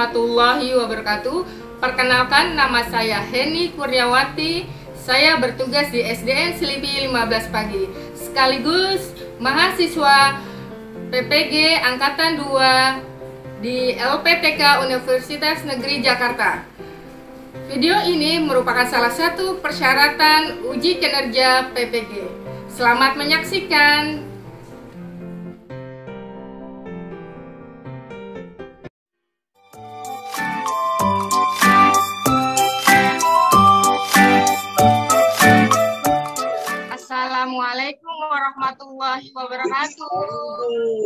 warahmatullahi wabarakatuh. Perkenalkan, nama saya Heni Kurniawati. Saya bertugas di SDN Selipi 15 Pagi, sekaligus mahasiswa PPG Angkatan 2 di LPTK Universitas Negeri Jakarta. Video ini merupakan salah satu persyaratan uji kinerja PPG. Selamat menyaksikan. Assalamualaikum warahmatullahi wabarakatuh.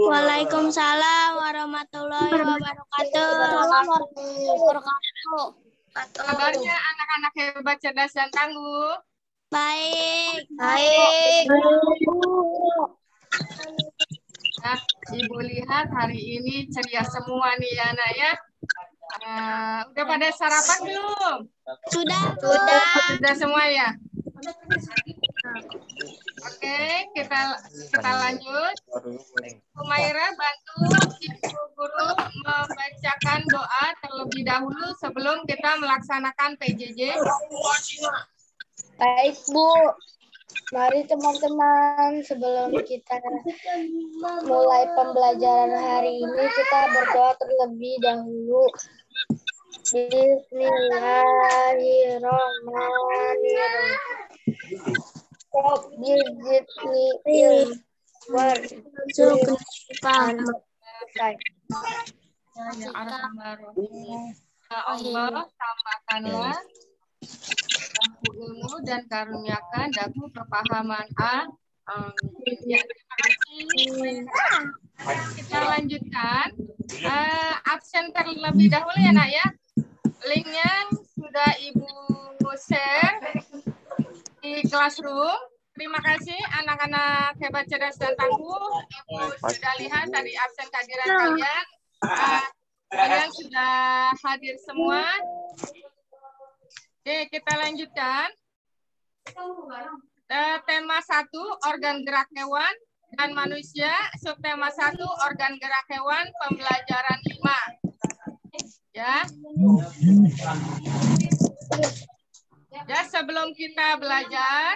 Waalaikumsalam warahmatullahi wabarakatuh. Kabarnya anak-anak hebat, cerdas, dan tangguh? Baik. Nah, Ibu lihat hari ini ceria semua nih ya, Nak ya. Udah pada sarapan belum? Sudah semua ya. Oke, kita lanjut. Humaira, bantu Ibu Guru membacakan doa terlebih dahulu sebelum kita melaksanakan PJJ. Baik, Bu. Mari teman-teman, sebelum kita mulai pembelajaran hari ini, kita berdoa terlebih dahulu. Bismillahirrahmanirrahim. Rabbil zidni ilman warzuqni Ya Allah, tambahkanlah aku ilmu dan karuniakan daku kepahaman. Ya, terima kasih. Kita lanjutkan. Absen terlebih dahulu ya, Nak ya. Linknya sudah Ibu share di Classroom. Terima kasih anak-anak hebat, cerdas, dan tangguh. Ibu sudah lihat tadi absen kehadiran kalian. Kalian sudah hadir semua. Oke, kita lanjutkan. Tema 1, organ gerak hewan dan manusia. Subtema 1, organ gerak hewan, pembelajaran 5. Ya. Ya, sebelum kita belajar,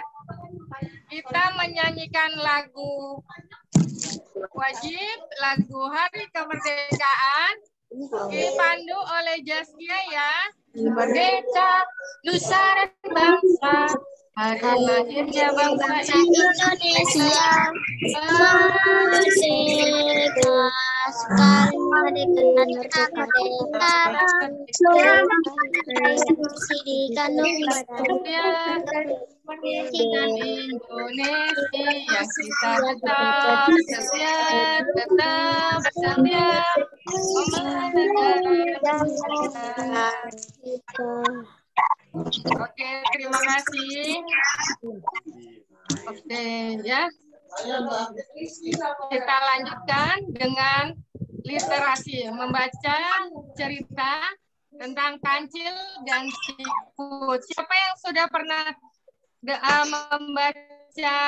kita menyanyikan lagu wajib, lagu Hari Kemerdekaan, dipandu oleh Jaskia ya. Merdeka, Nusa dan bangsa, hari lahirnya bangsa Indonesia. Merdeka, sekali merdeka, di kandung Pendidikan Indonesia yang kita tetap setia Oke, terima kasih. Oke, ya. Kita lanjutkan dengan literasi, membaca cerita tentang kancil dan siput. Siapa yang sudah pernah membaca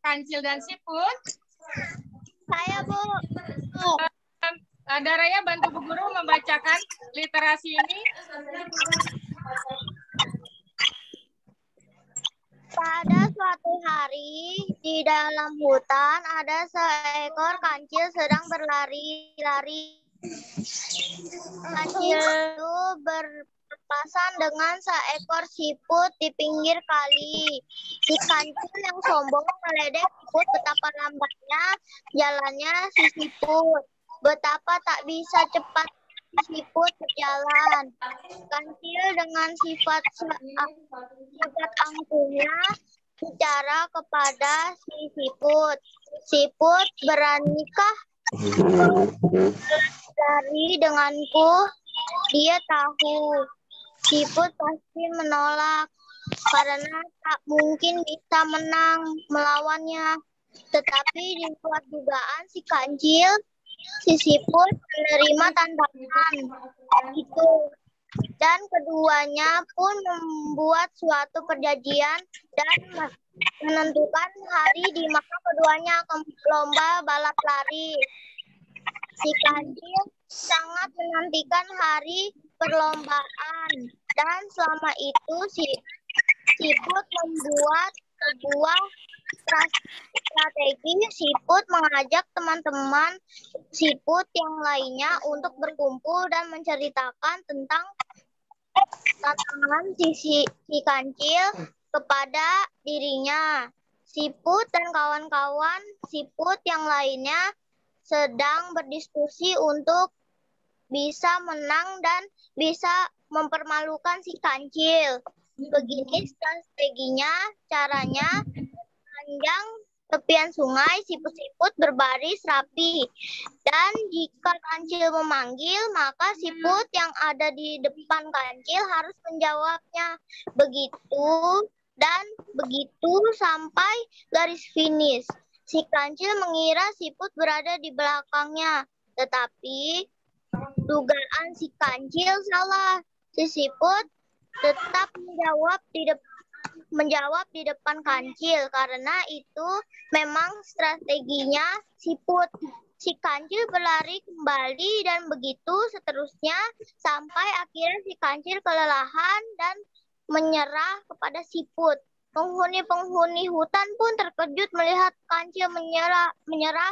kancil dan siput? Saya, Bu. Daraya, bantu Bu Guru membacakan literasi ini. Pada suatu hari di dalam hutan ada seekor kancil sedang berlari-lari. Kancil itu berpapasan dengan seekor siput di pinggir kali. Si kancil yang sombong meledek siput, betapa lambatnya jalannya si siput. Betapa tak bisa cepat siput berjalan. Kancil dengan sifat angkuhnya bicara kepada si siput. Siput, beranikah lari denganku? Dia tahu siput pasti menolak karena tak mungkin bisa menang melawannya. Tetapi di luar dugaan si kancil, si siput menerima tantangan itu, dan keduanya pun membuat suatu perjanjian dan menentukan hari di mana keduanya akan lomba balap lari. Si kancil sangat menantikan hari perlombaan dan selama itu Siput membuat sebuah strategi. Siput mengajak teman-teman Siput yang lainnya untuk berkumpul dan menceritakan tentang tantangan si kancil kepada dirinya. Siput dan kawan-kawan Siput yang lainnya sedang berdiskusi untuk bisa menang dan bisa mempermalukan si kancil. Begini strateginya, caranya panjang tepian sungai, siput-siput berbaris rapi. Dan jika kancil memanggil, maka siput yang ada di depan kancil harus menjawabnya. Begitu dan begitu sampai garis finish. Si kancil mengira siput berada di belakangnya, tetapi dugaan si kancil salah. Si siput tetap menjawab di depan kancil karena itu memang strateginya siput. Si kancil berlari kembali dan begitu seterusnya sampai akhirnya si kancil kelelahan dan menyerah kepada siput. Penghuni-penghuni hutan pun terkejut melihat kancil menyerah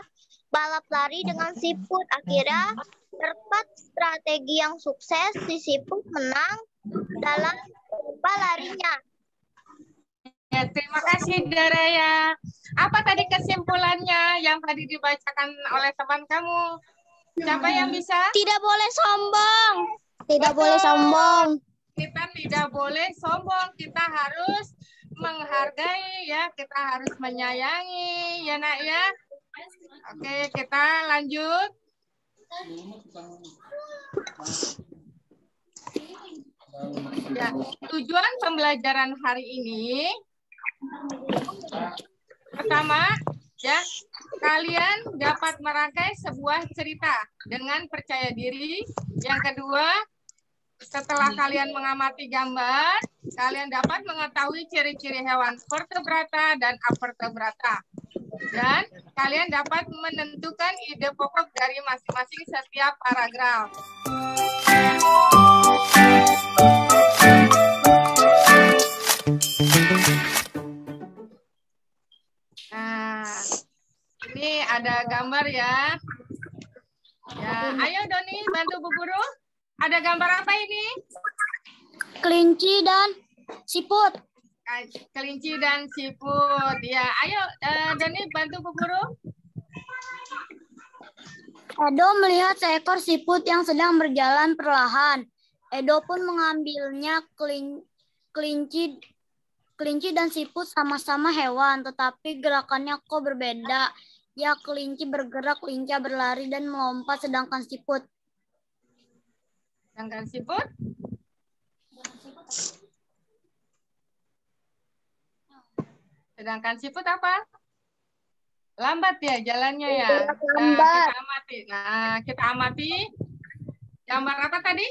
balap lari dengan siput. Akhirnya berkat strategi yang sukses, si siput menang dalam lomba larinya. Ya, terima kasih Daraya. Apa tadi kesimpulannya yang tadi dibacakan oleh teman kamu? Siapa yang bisa? Tidak boleh sombong. Tidak boleh sombong. Kita tidak boleh sombong. Kita harus menghargai ya. Kita harus menyayangi ya nak ya. Oke, kita lanjut. Ya, tujuan pembelajaran hari ini pertama, ya, kalian dapat merangkai sebuah cerita dengan percaya diri. Yang kedua, setelah kalian mengamati gambar, kalian dapat mengetahui ciri-ciri hewan vertebrata dan avertebrata. Dan kalian dapat menentukan ide pokok dari masing-masing setiap paragraf. Nah, ini ada gambar ya. Ya, ayo Doni bantu Bu Guru. Ada gambar apa ini? Kelinci dan siput. Kelinci dan siput. Ya, ayo Doni bantu Bu Guru. Edo melihat seekor siput yang sedang berjalan perlahan. Edo pun mengambilnya. Kelinci dan siput sama-sama hewan, tetapi gerakannya kok berbeda. Ya, kelinci bergerak, lincah berlari dan melompat, sedangkan siput. Sedangkan siput apa? Lambat ya jalannya ya. Nah, kita amati. Gambar apa tadi?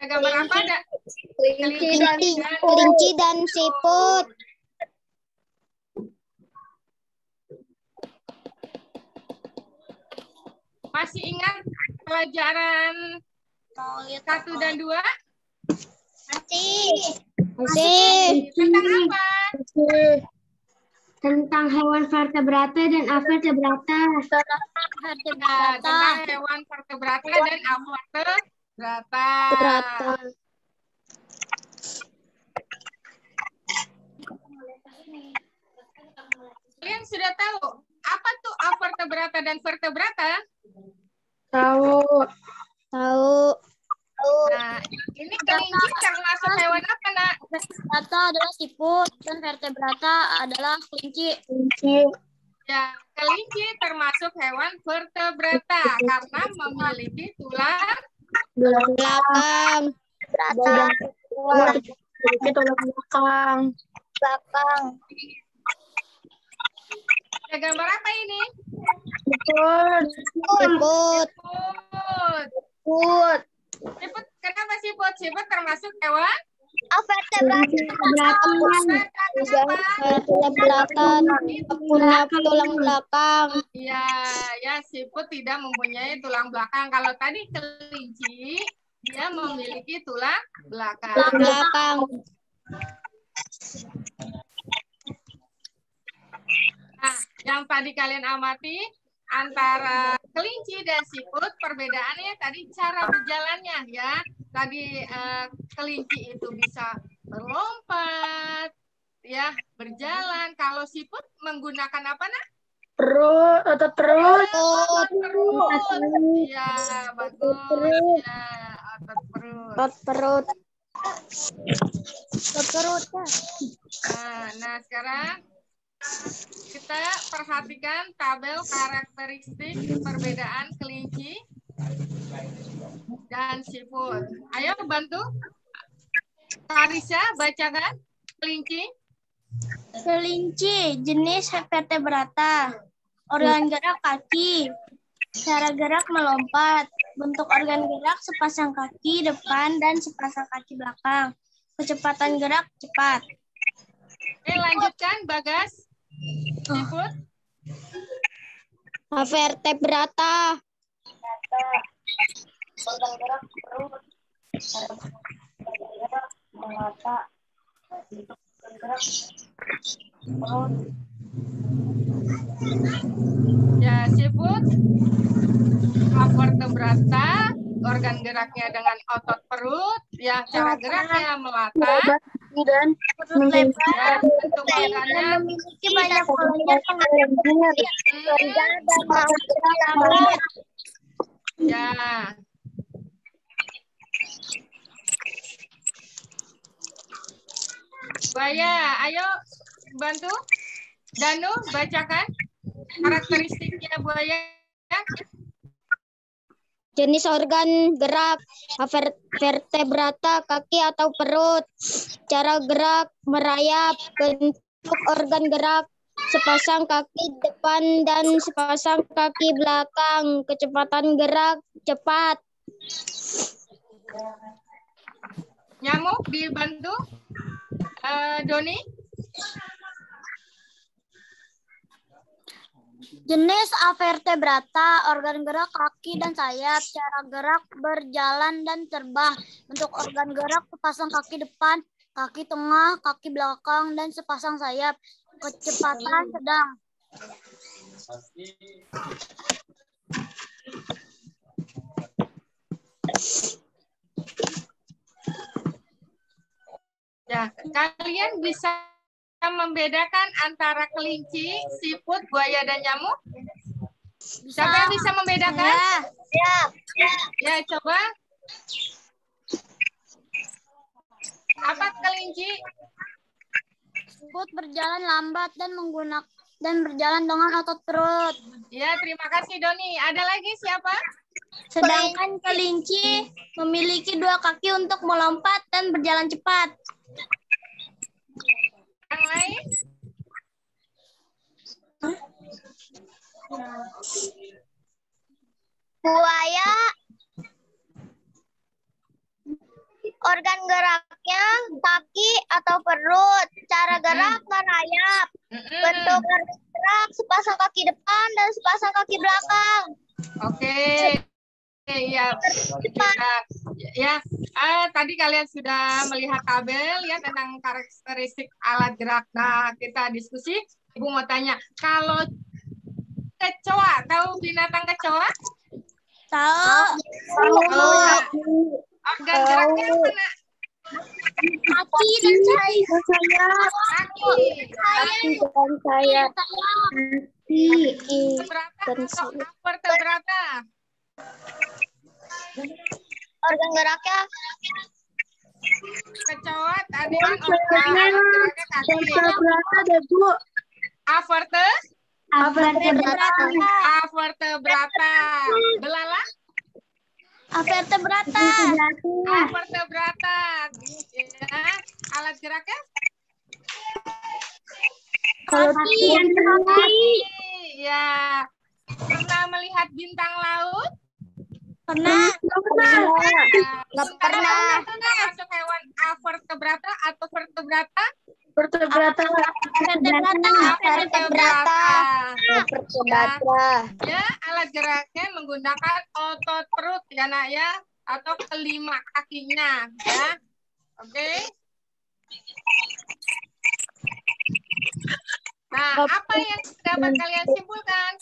Ada gambar apa? Ada Kelinci dan siput. Masih ingat pelajaran 1 dan 2? Masih. Tentang apa? Tentang hewan vertebrata dan avertebrata. Tentang hewan vertebrata dan avertebrata. Kalian sudah tahu apa tuh avertebrata dan vertebrata? Tahu. Nah, ini kelinci termasuk hewan apa, Nak? Vertebrata adalah siput dan vertebrata adalah kelinci. Ya, kelinci termasuk hewan vertebrata karena memiliki tulang belakang. Ada gambar apa ini? Siput. Siput. Kenapa siput? Siput termasuk hewan Vertebrata punya tulang belakang. Iya, ya siput tidak mempunyai tulang belakang. Kalau tadi kelinci, dia memiliki tulang belakang. Nah, yang tadi kalian amati antara kelinci dan siput, perbedaannya tadi cara berjalannya ya. Tadi kelinci itu bisa berlompat, ya berjalan. Kalau siput menggunakan apa nah? Otot perut. Ya, bagus. Ya, otot perut. Nah, sekarang kita perhatikan tabel karakteristik perbedaan kelinci dan siput. Ayo bantu. Karisa, bacakan kelinci. Kelinci jenis vertebrata. Organ gerak kaki. Cara gerak melompat. Bentuk organ gerak sepasang kaki depan dan sepasang kaki belakang. Kecepatan gerak cepat. Lanjutkan Bagas. Siput. Vertebrata. Organ gerak perut. Gerak mata. Gerak perut. Ya, siput. Vertebrata, organ geraknya dengan otot perut, ya cara geraknya melata, Dan ya, bentuk badannya memiliki banyak kelenjar ya. Buaya, ayo bantu. Danu, bacakan karakteristiknya buaya. Jenis organ gerak vertebrata kaki atau perut. Cara gerak merayap. Bentuk organ gerak sepasang kaki depan dan sepasang kaki belakang. Kecepatan gerak cepat. Nyamuk dibantu. Doni. Jenis Avertebrata, organ gerak kaki dan sayap, cara gerak berjalan dan terbang. Bentuk organ gerak sepasang kaki depan, kaki tengah, kaki belakang, dan sepasang sayap. Kecepatan sedang. Ya, kalian bisa membedakan antara kelinci, siput, buaya, dan nyamuk? Siapa yang bisa membedakan? Ya, coba. Apa kelinci? Siput berjalan lambat dan berjalan dengan otot perut. Ya, terima kasih Doni. Ada lagi siapa? Sedangkan kelinci memiliki 2 kaki untuk melompat dan berjalan cepat. Yang lain? Buaya, organ geraknya kaki atau perut. Cara gerak merayap. Bentuk organ gerak sepasang kaki depan dan sepasang kaki belakang. Oke. Ya, ya. Tadi kalian sudah melihat tabel ya tentang karakteristik alat gerak. Nah, kita diskusi. Ibu mau tanya, kalau kecoa, tahu binatang kecoa? Tahu. Organ geraknya apa, Nak? Kaki dan sayap. Kaki. dan sayap. Vertebrata atau avertebrata? Organ geraknya Kecoa tadi kan alat geraknya kaki. Avertebrata. Belalak? Avertebrata. Avertebrata. Ya. Alat geraknya? Kaki. Ya. Pernah melihat bintang laut? Pernah. Ya. Nggak pernah. Termasuk hewan avertebrata atau vertebrata? Vertebrata. Vertebrata. Vertebrata. Ya, alat geraknya menggunakan otot perut ya nak ya, atau kelima kakinya ya. Oke. Nah, apa yang dapat kalian simpulkan?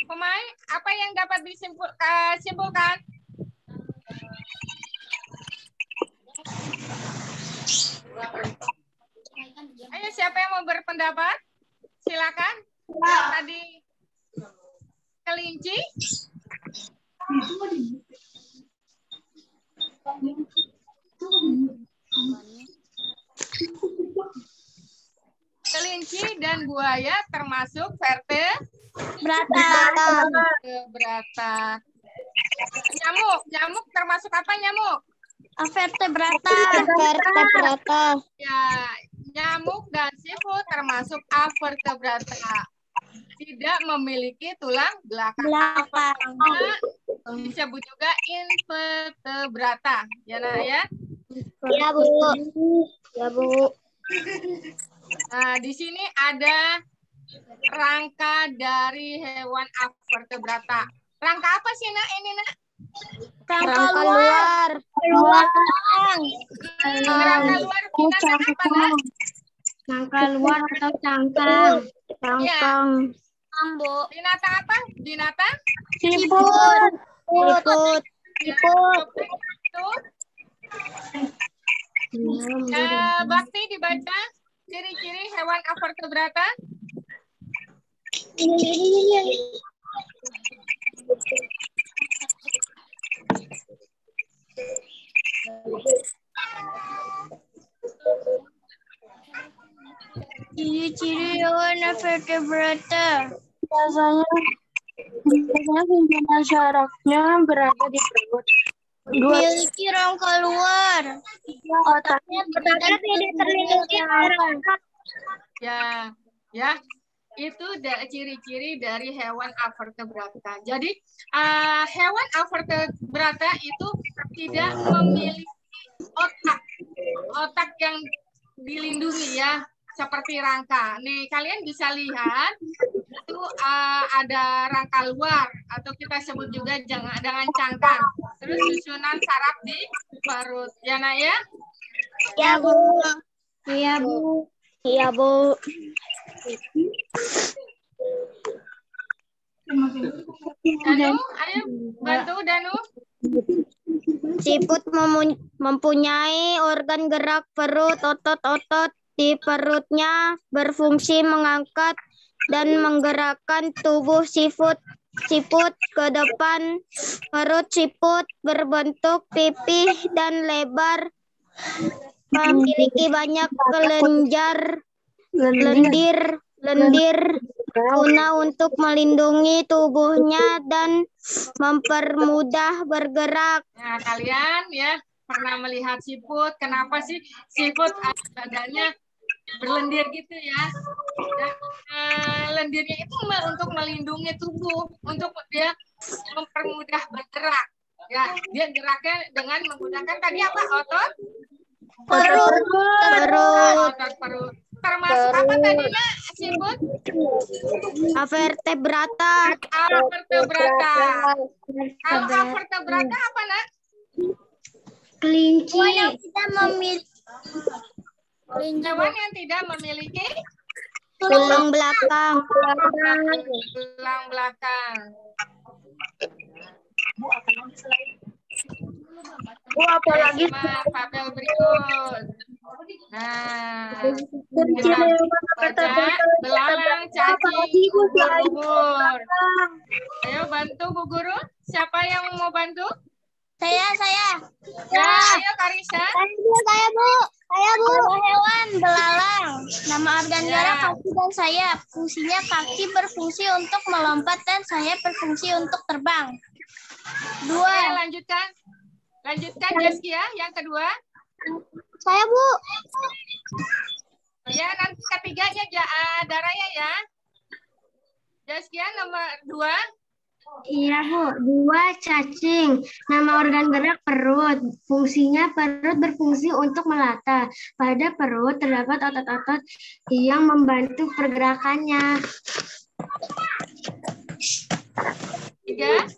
Pemain, apa yang dapat simpulkan? Ayo, siapa yang mau berpendapat? Silakan. Yang tadi kelinci. Kelinci dan buaya termasuk vertebrata. Nyamuk termasuk apa nyamuk? Vertebrata. Ya, nyamuk dan siput termasuk avertebrata. Tidak memiliki tulang belakang. Disebut juga invertebrata. Ya, nah ya. Ya, Bu. Ya, Bu. Nah, di sini ada rangka dari hewan avertebrata. Rangka apa sih, Nak? Ini, Nak? Rangka luar. Rangka luar binatang apa, Nak? Rangka luar atau cangkang. Cangkang. Bu. Binatang apa? Binatang? Siput. Itu. Bakti dibaca ciri-ciri hewan avertebrata. Ciri-ciri hewan vertebrata. Biasanya himpunan syarafnya berada di perut. Memiliki rangka luar. Otaknya tidak terlindungi rangka. Ya. Itu ciri-ciri dari hewan avertebrata. Jadi hewan avertebrata itu tidak memiliki otak yang dilindungi ya, seperti rangka. Nih kalian bisa lihat itu ada rangka luar atau kita sebut juga dengan cangkang. Terus susunan saraf di perut. Ya nak ya? Ya, Bu. Iya, Bu. Iya, Bu. Danu, ayo bantu Danu. Siput mempunyai organ gerak perut. Otot-otot di perutnya berfungsi mengangkat dan menggerakkan tubuh siput ke depan. Perut siput berbentuk pipih dan lebar, memiliki banyak lendir guna untuk melindungi tubuhnya dan mempermudah bergerak. Nah, kalian ya pernah melihat siput? Kenapa sih siput badannya berlendir gitu ya? Lendirnya itu untuk melindungi tubuh, untuk dia mempermudah bergerak. Ya, dia geraknya dengan menggunakan tadi apa? Otot perut. Termasuk apa tadi nak siput? Vertebrata. Kalau avertebrata apa nak? Kelinci. Hewan yang tidak memiliki tulang belakang. tulang belakang. Apalagi Tabel berikut. Nah, kita baca belalang, cacing, ubur-ubur. Ayo bantu Bu Guru. Siapa yang mau bantu? Saya. Ya, ayo Karisa. Saya, Bu. Hewan belalang. Nama organ gerak kaki dan sayap. Fungsinya kaki berfungsi untuk melompat dan sayap berfungsi untuk terbang. Oke, lanjutkan Jaskia yang kedua. Saya, Bu. Ya, nanti ketiganya Daraya ya. Jaskia nomor 2. Iya, Bu. 2. Cacing. Nama organ gerak perut. Fungsinya perut berfungsi untuk melata. Pada perut terdapat otot-otot yang membantu pergerakannya. 3.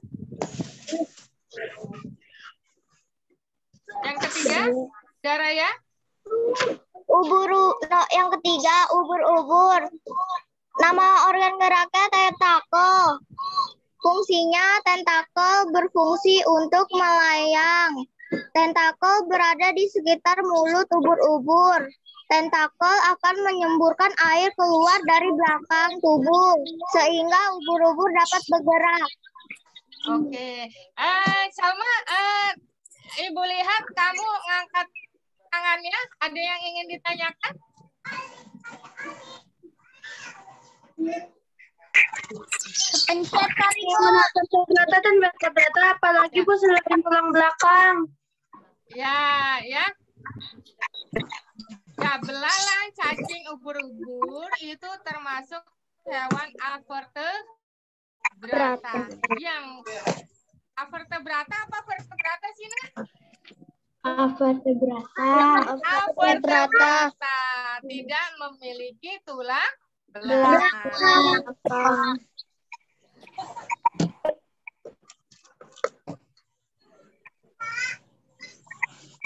Yang ketiga, Dara ya? Yang ketiga, ubur-ubur. Nama organ geraknya tentakel. Fungsinya tentakel berfungsi untuk melayang. Tentakel berada di sekitar mulut ubur-ubur. Tentakel akan menyemburkan air keluar dari belakang tubuh sehingga ubur-ubur dapat bergerak. Oke. Salma, Ibu lihat kamu ngangkat tangannya. Ada yang ingin ditanyakan? Pencet kali, Bu. Kata dan kata apalagi Bu selain tulang belakang. Ya, ya. Ya, belalang, cacing, ubur-ubur itu termasuk hewan avertebrata. Yang avertebrata apa vertebrata sih, Nak? Avertebrata. Tidak memiliki tulang belakang.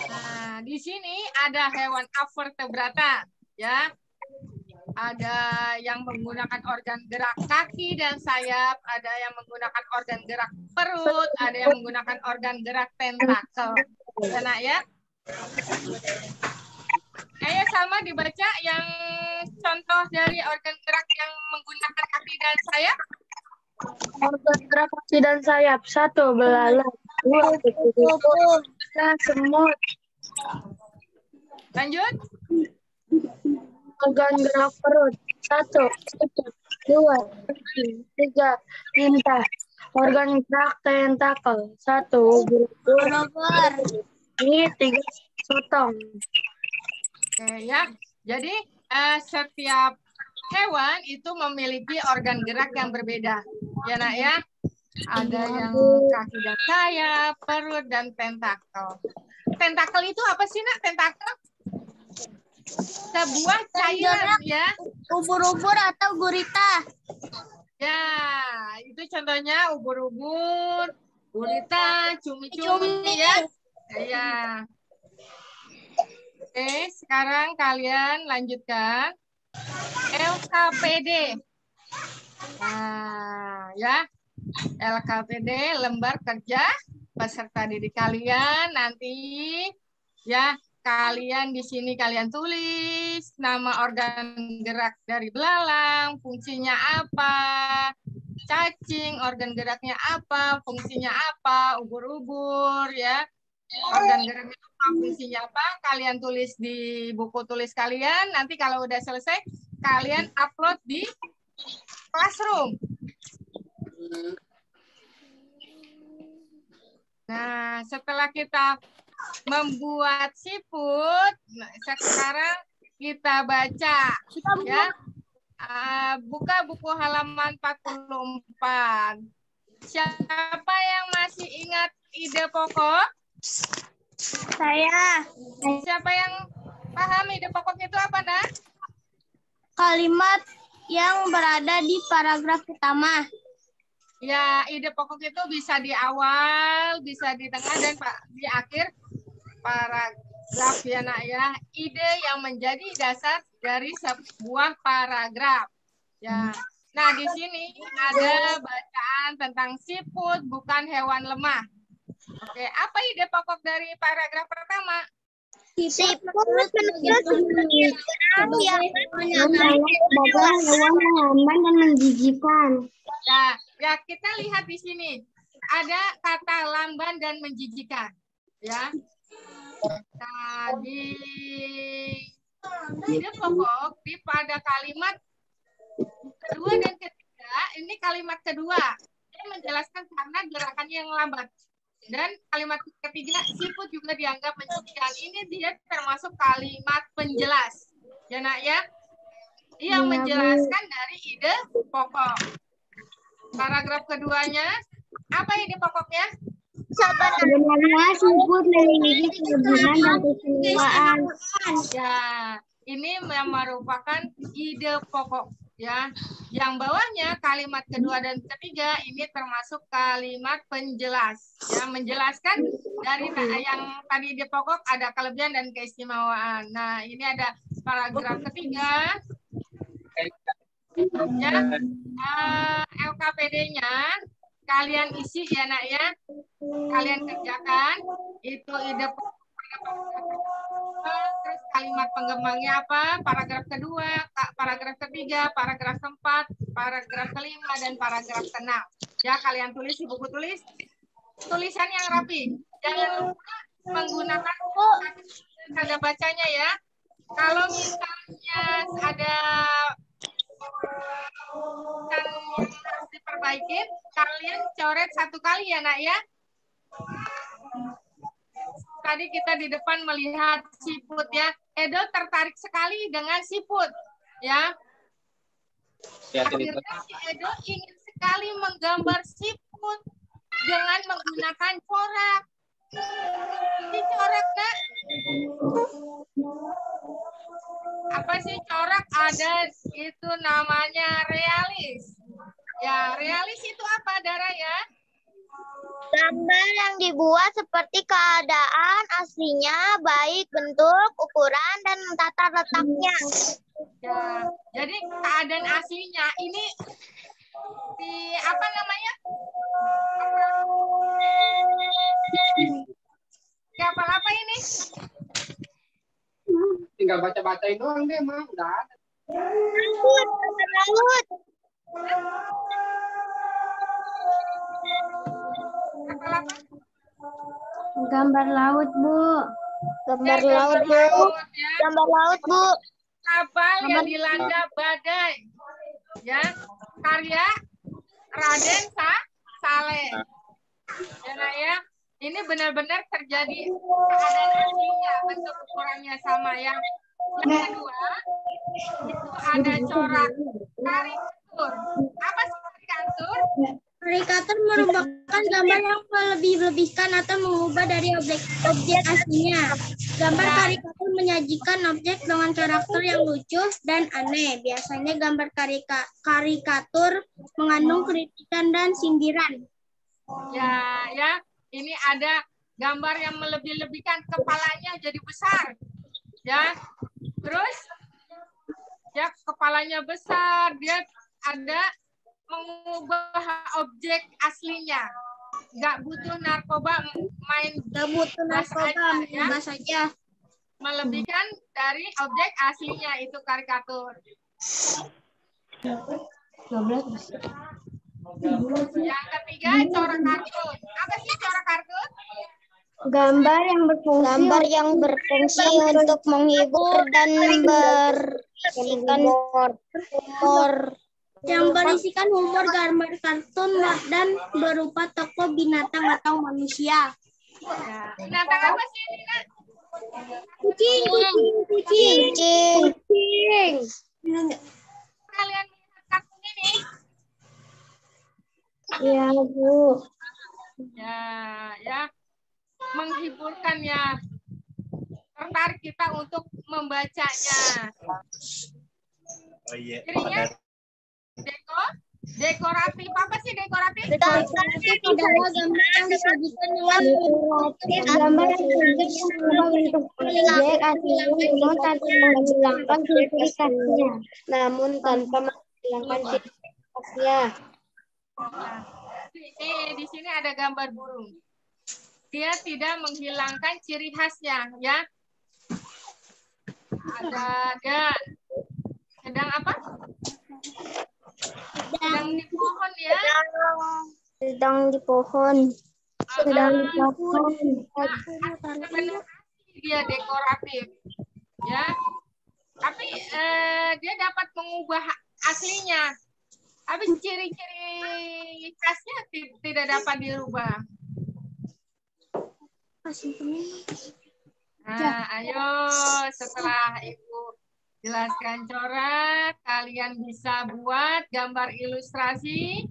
Nah, di sini ada hewan avertebrata, ya. Ada yang menggunakan organ gerak kaki dan sayap, ada yang menggunakan organ gerak perut, ada yang menggunakan organ gerak tentakel. Ya, Nak, ya. Ayo sama dibaca yang contoh dari organ gerak yang menggunakan kaki dan sayap. Organ gerak kaki dan sayap. 1. Belalang. 2. Kupu-kupu. 3. Semut. Lanjut. Organ gerak perut. 1. Kutub. 2. Cacing. 3. Lintah. Organ gerak tentakel. 1. Ubur-ubur. 3. Sotong. Oke, ya. Jadi setiap hewan itu memiliki organ gerak yang berbeda. Ya, Nak, ya. Ada yang kaki dan sayap, perut, dan tentakel. Tentakel itu apa sih, Nak? Tentakel? Sebuah cairan, ya. Ubur-ubur atau gurita. Ya, itu contohnya ubur-ubur, gurita, cumi-cumi, ya. Ya. Oke, sekarang kalian lanjutkan LKPD. Nah, ya. LKPD, lembar kerja peserta didik kalian. Nanti ya, kalian di sini kalian tulis nama organ gerak dari belalang, fungsinya apa, cacing, organ geraknya apa, fungsinya apa, ubur-ubur, ya. Organ geraknya apa, fungsinya apa, kalian tulis di buku tulis kalian. Nanti kalau udah selesai, kalian upload di Classroom. Nah, setelah kita membuat siput, sekarang kita baca, ya. Buka buku halaman 44. Siapa yang masih ingat ide pokok? Saya. Siapa yang paham ide pokok itu apa, Nak? Kalimat yang berada di paragraf pertama. Ya, ide pokok itu bisa di awal, bisa di tengah, dan di akhir paragraf, ya, Nak, ya. Ide yang menjadi dasar dari sebuah paragraf. Ya. Nah, di sini ada bacaan tentang siput bukan hewan lemah. Oke, apa ide pokok dari paragraf pertama? Siput menurut yang hewan yang aman dan menjijikan. Ya, kita lihat di sini ada kata lamban dan menjijikan, ya. Nah, di ide pokok pada kalimat kedua dan ketiga, ini kalimat kedua, dia menjelaskan karena gerakannya yang lambat. Dan kalimat ketiga, siput juga dianggap menjijikan. Ini dia termasuk kalimat penjelas. Ya, Nak, ya? Yang menjelaskan dari ide pokok. Paragraf keduanya, Apa ide pokoknya? Sebenarnya siput memiliki kelebihan dan keistimewaan. Ya, ini yang merupakan ide pokok ya. Yang bawahnya kalimat kedua dan ketiga ini termasuk kalimat penjelas ya, menjelaskan dari yang tadi ide pokok ada kelebihan dan keistimewaan. Nah, ini ada paragraf ketiga ya. LKPD-nya kalian isi ya nak ya, kalian kerjakan itu ide pokok. Terus kalimat penggembangnya apa? Paragraf kedua, paragraf ketiga, paragraf keempat, paragraf kelima, dan paragraf keenam. Ya, kalian tulis di buku tulis. Tulisan yang rapi. Jangan lupa menggunakan tanda bacanya ya. Kalau misalnya ada yang harus diperbaiki, kalian coret satu kali ya nak ya. Tadi kita di depan melihat siput ya. Edo tertarik sekali dengan siput ya. Akhirnya si Edo ingin sekali menggambar siput dengan menggunakan corak. Ini corak nak? Apa sih corak? Ada itu namanya realis. Ya, realis itu apa Dara ya? Gambar yang dibuat seperti keadaan aslinya, baik bentuk, ukuran, dan tata letaknya. Ya, jadi keadaan aslinya ini di apa namanya? Kapal apa ini? Tinggal baca-bacain doang deh, mah. Udah ada. Laut, laut. Kapal apa? Gambar laut, Bu. Gambar Ya, laut, Bu. laut, ya. Gambar laut, Bu. Kapal yang dilanda badai. Ya, karya Raden Saleh. Ya, nah ya. Ini benar-benar terjadi keadaan aslinya, bentuk ukurannya sama. Yang kedua, itu ada corak karikatur. Apa sih karikatur? Karikatur merupakan gambar yang melebih-lebihkan atau mengubah dari objek aslinya. Gambar karikatur menyajikan objek dengan karakter yang lucu dan aneh. Biasanya gambar karikatur mengandung kritikan dan sindiran. Ya. Ini ada gambar yang melebih-lebihkan, kepalanya jadi besar. Ya. Terus ya kepalanya besar, dia ada mengubah objek aslinya. Nggak butuh narkoba, main bebas saja. Melebihkan dari objek aslinya, itu karikatur. 12. Yang ketiga, corak kartun. Apa sih corak kartun? Gambar yang berfungsi Untuk menghibur dan berisikan humor, gambar kartun dan berupa tokoh binatang atau manusia. Ya. Binatang apa sih ini, Nak? Kucing. Kalian lihat kartun ini? Iya, Bu. Ya. Menghiburkan ya. Tertarik kita untuk membacanya. Oh iya. Jadinya dekoratif. Apa sih dekoratif? Adalah gambar yang disajikan dengan gambar yang mengubah bentuk objek aslinya namun tanpa menghilangkan ciri khasnya. Di sini ada gambar burung. Dia tidak menghilangkan ciri khasnya, ya. Ada sedang apa? Sedang di pohon ya. Sedang di pohon. Sebenarnya dia dekoratif, ya. Tapi dia dapat mengubah aslinya. Tapi ciri-ciri khasnya tidak dapat dirubah. Nah, ayo setelah Ibu jelaskan corak, kalian bisa buat gambar ilustrasi,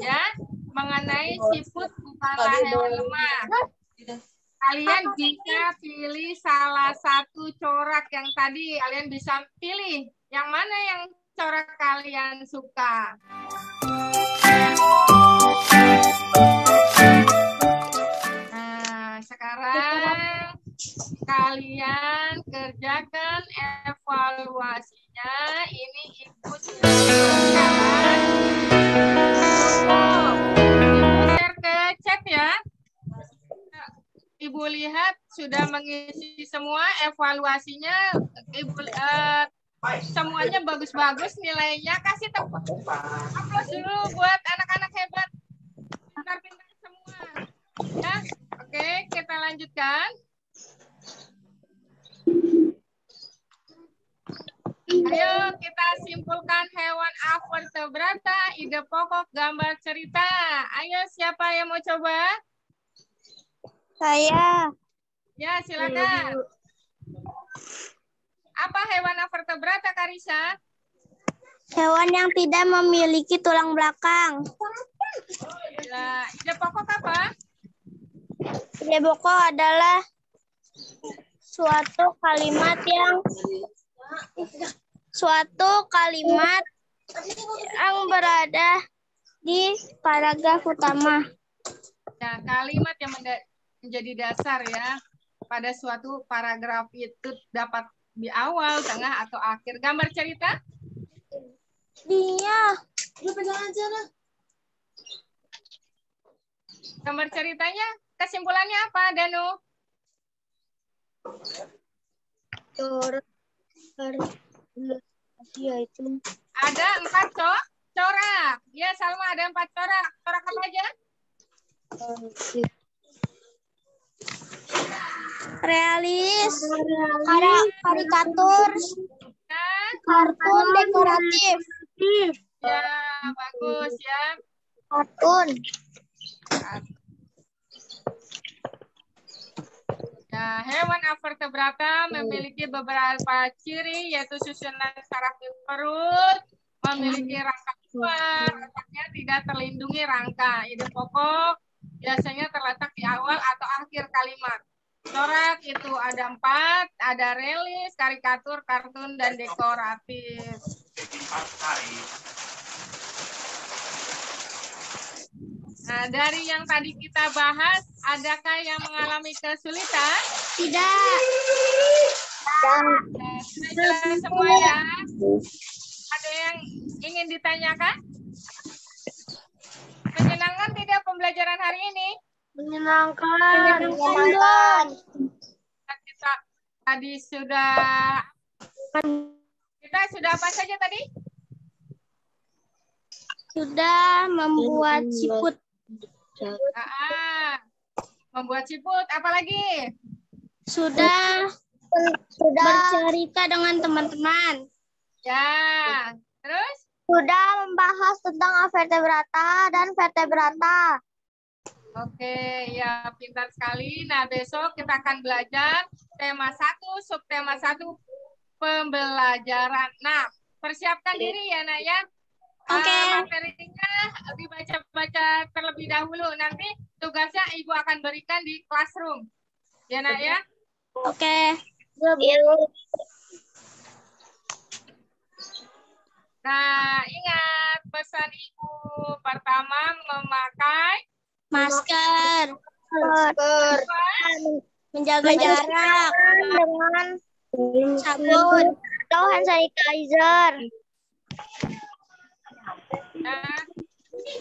ya. mengenai siput bukanlah hewan lemah. Kalian bisa pilih salah satu corak yang tadi. Kalian bisa pilih yang mana yang corak kalian suka. Nah, sekarang kalian kerjakan evaluasinya. Ini Ibu silakan. Ibu share ke chat ya. Ibu lihat sudah mengisi semua evaluasinya. Ibu semuanya bagus-bagus nilainya. Kasih tepuk aplaus dulu buat anak-anak hebat. Pintar-pintar semua. Ya, oke, kita lanjutkan. Ayo kita simpulkan hewan avertebrata, ide pokok, gambar cerita. Ayo siapa yang mau coba? Saya. Ya, silakan. Apa hewan avertebrata, Karisa? Hewan yang tidak memiliki tulang belakang. Ya, ide pokok apa? Ide pokok adalah suatu kalimat yang berada di paragraf utama. Ya, kalimat yang menjadi dasar ya pada suatu paragraf itu dapat di awal, tengah, atau akhir. Gambar cerita? Dia. Gambar ceritanya kesimpulannya apa, Danu? Ada 4 corak. Ya, Salma, ada 4 corak. Corak apa aja? Realis, karikatur, kartun dekoratif. Ya, bagus ya. Kartun. Nah, hewan avertebrata memiliki beberapa ciri, yaitu susunan saraf di perut, memiliki rangka luar, letaknya tidak terlindungi rangka. Ide pokok biasanya terletak di awal atau akhir kalimat. Corak itu ada 4, ada realis, karikatur, kartun, dan dekoratif. Nah, dari yang tadi kita bahas, adakah yang mengalami kesulitan? Tidak. Nah, sudah jelas semua ya? Ada yang ingin ditanyakan? Menyenangkan tidak pembelajaran hari ini? Menyenangkan. Kita tadi kita sudah apa saja tadi? Sudah membuat siput. Membuat siput, apalagi? Sudah bercerita dengan teman-teman. Ya, terus? Sudah membahas tentang avertebrata dan vertebrata. Oke, ya pintar sekali. Nah, besok kita akan belajar tema 1, subtema 1, pembelajaran. Nah, persiapkan diri ya, Nak ya. Oke. Materinya dibaca-baca terlebih dahulu. Nanti tugasnya Ibu akan berikan di classroom. Ya, Nak ya. Oke. Nah, ingat pesan Ibu. Pertama, memakai masker. Menjaga jarak dengan sabun atau hand sanitizer.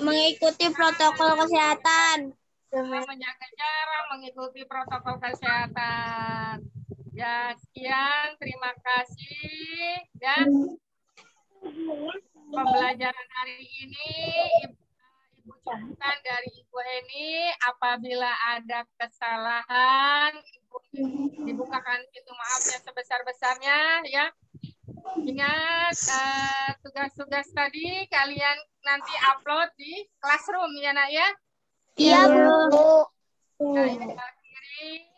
Mengikuti protokol kesehatan. Menjaga jarak, mengikuti protokol kesehatan. Ya, sekian. Terima kasih. Dan pembelajaran hari ini, Ibu cukupkan dari Ibu Eni. Apabila ada kesalahan, Ibu dibukakan pintu maafnya sebesar-besarnya. Ya. Ingat, tugas-tugas tadi kalian nanti upload di classroom ya, Nak ya? Iya, Bu. Nah, ini akhiri.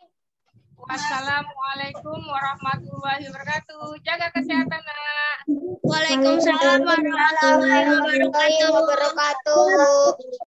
Wassalamualaikum warahmatullahi wabarakatuh. Jaga kesehatan, Nak. Waalaikumsalam warahmatullahi wabarakatuh.